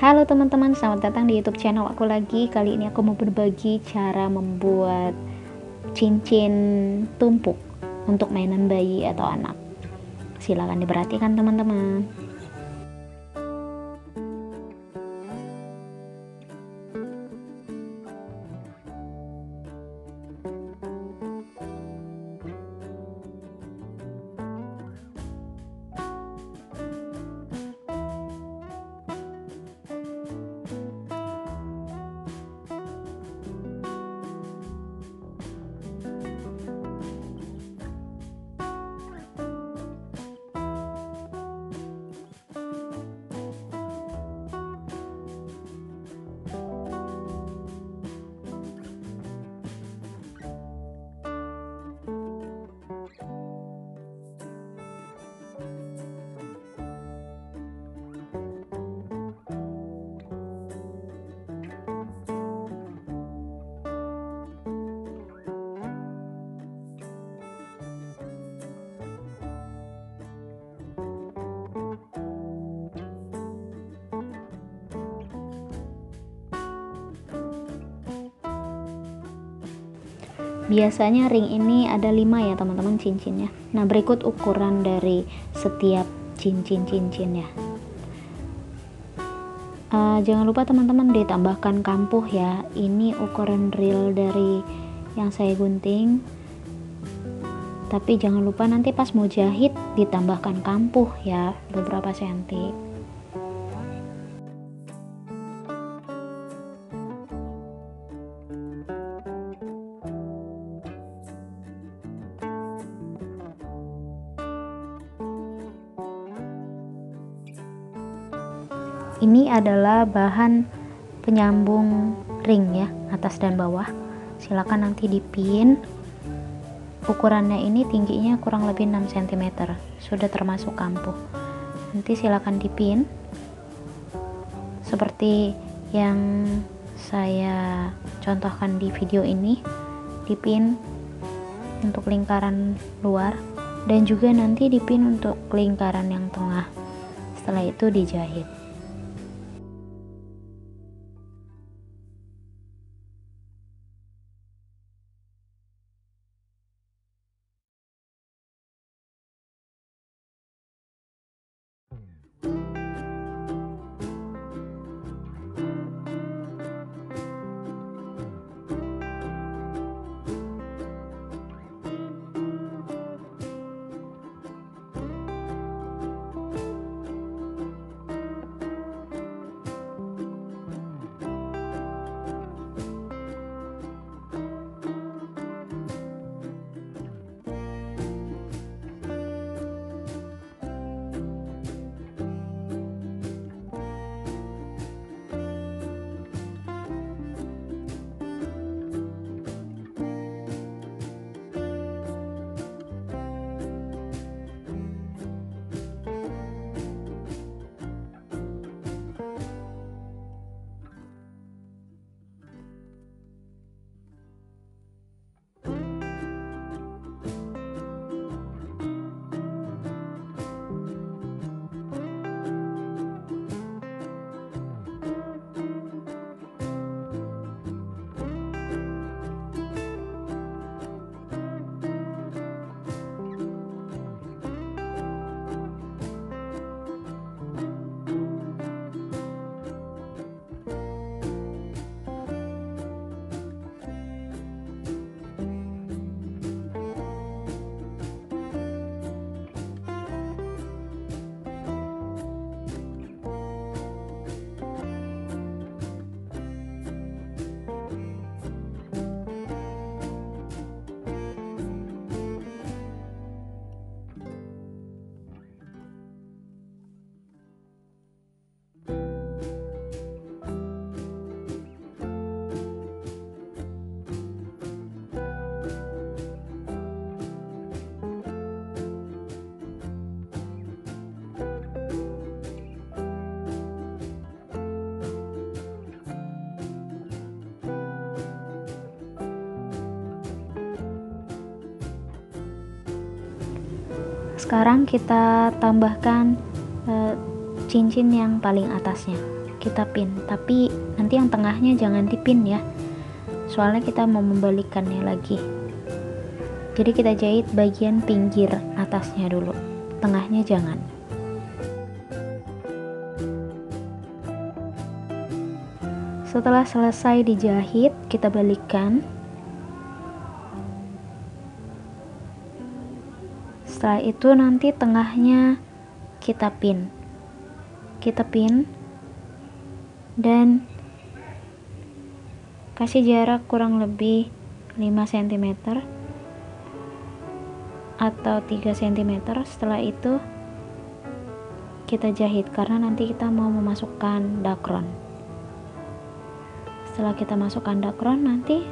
Halo teman-teman, selamat datang di YouTube channel aku lagi. Kali ini aku mau berbagi cara membuat cincin tumpuk untuk mainan bayi atau anak. Silahkan diperhatikan teman-teman. Biasanya ring ini ada 5 ya teman-teman cincinnya. Nah, berikut ukuran dari setiap cincin-cincinnya. Jangan lupa teman-teman ditambahkan kampuh ya. Ini ukuran real dari yang saya gunting. Tapi jangan lupa nanti pas mau jahit ditambahkan kampuh ya, beberapa senti. Ini adalah bahan penyambung ring ya, atas dan bawah. Silakan nanti dipin. Ukurannya ini tingginya kurang lebih 6 cm, sudah termasuk kampuh. Nanti silakan dipin seperti yang saya contohkan di video ini. Dipin untuk lingkaran luar dan juga nanti dipin untuk lingkaran yang tengah. Setelah itu dijahit. Sekarang kita tambahkan cincin yang paling atasnya. kita pin, tapi nanti yang tengahnya jangan dipin ya, soalnya kita mau membalikannya lagi. Jadi kita jahit bagian pinggir atasnya dulu, tengahnya jangan. Setelah selesai dijahit, kita balikkan. Setelah itu nanti tengahnya kita pin dan kasih jarak kurang lebih 5 cm atau 3 cm. Setelah itu kita jahit karena nanti kita mau memasukkan dakron. Setelah kita masukkan dakron, nanti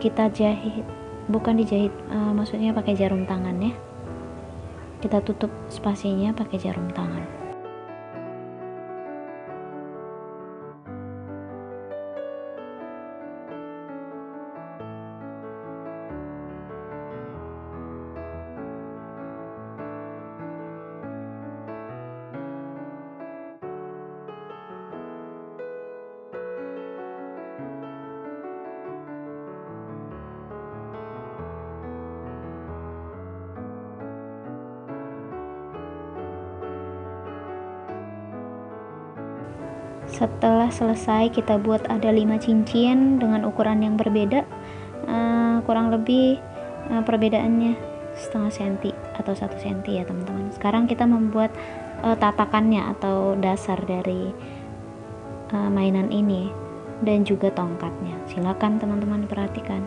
kita jahit, bukan dijahit, maksudnya pakai jarum tangan ya, kita tutup spasinya pakai jarum tangan. Setelah selesai, kita buat ada 5 cincin dengan ukuran yang berbeda, kurang lebih perbedaannya setengah senti atau 1 senti ya teman-teman. Sekarang kita membuat tatakannya atau dasar dari mainan ini dan juga tongkatnya. Silakan teman-teman perhatikan.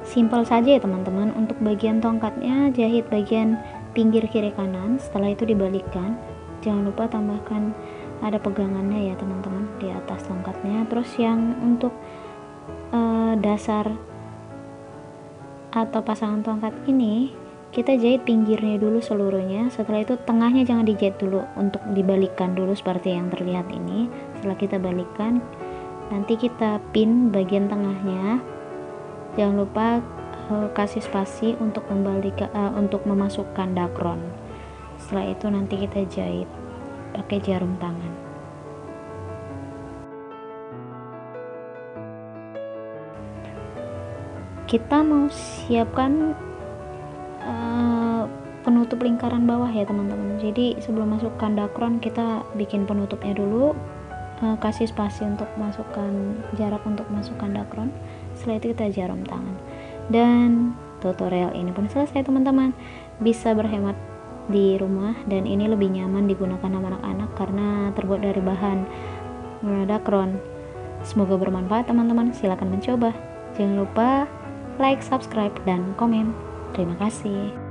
Simpel saja ya teman-teman. Untuk bagian tongkatnya jahit bagian pinggir kiri kanan, setelah itu dibalikkan. Jangan lupa tambahkan ada pegangannya ya teman-teman di atas tongkatnya. Terus yang untuk dasar atau pasangan tongkat ini kita jahit pinggirnya dulu seluruhnya. Setelah itu tengahnya jangan dijahit dulu, untuk dibalikkan dulu seperti yang terlihat ini. Setelah kita balikkan, nanti kita pin bagian tengahnya. Jangan lupa kasih spasi untuk untuk memasukkan dakron. Setelah itu nanti kita jahit pakai jarum tangan. Kita mau siapkan penutup lingkaran bawah ya teman-teman. Jadi sebelum masukkan dakron kita bikin penutupnya dulu, kasih spasi untuk masukkan jarak untuk masukkan dakron. Setelah itu kita jarum tangan. Dan tutorial ini pun selesai teman-teman. Bisa berhemat di rumah dan ini lebih nyaman digunakan sama anak-anak karena terbuat dari bahan dakron. Semoga bermanfaat teman-teman. Silakan mencoba. Jangan lupa like, subscribe, dan komen. Terima kasih.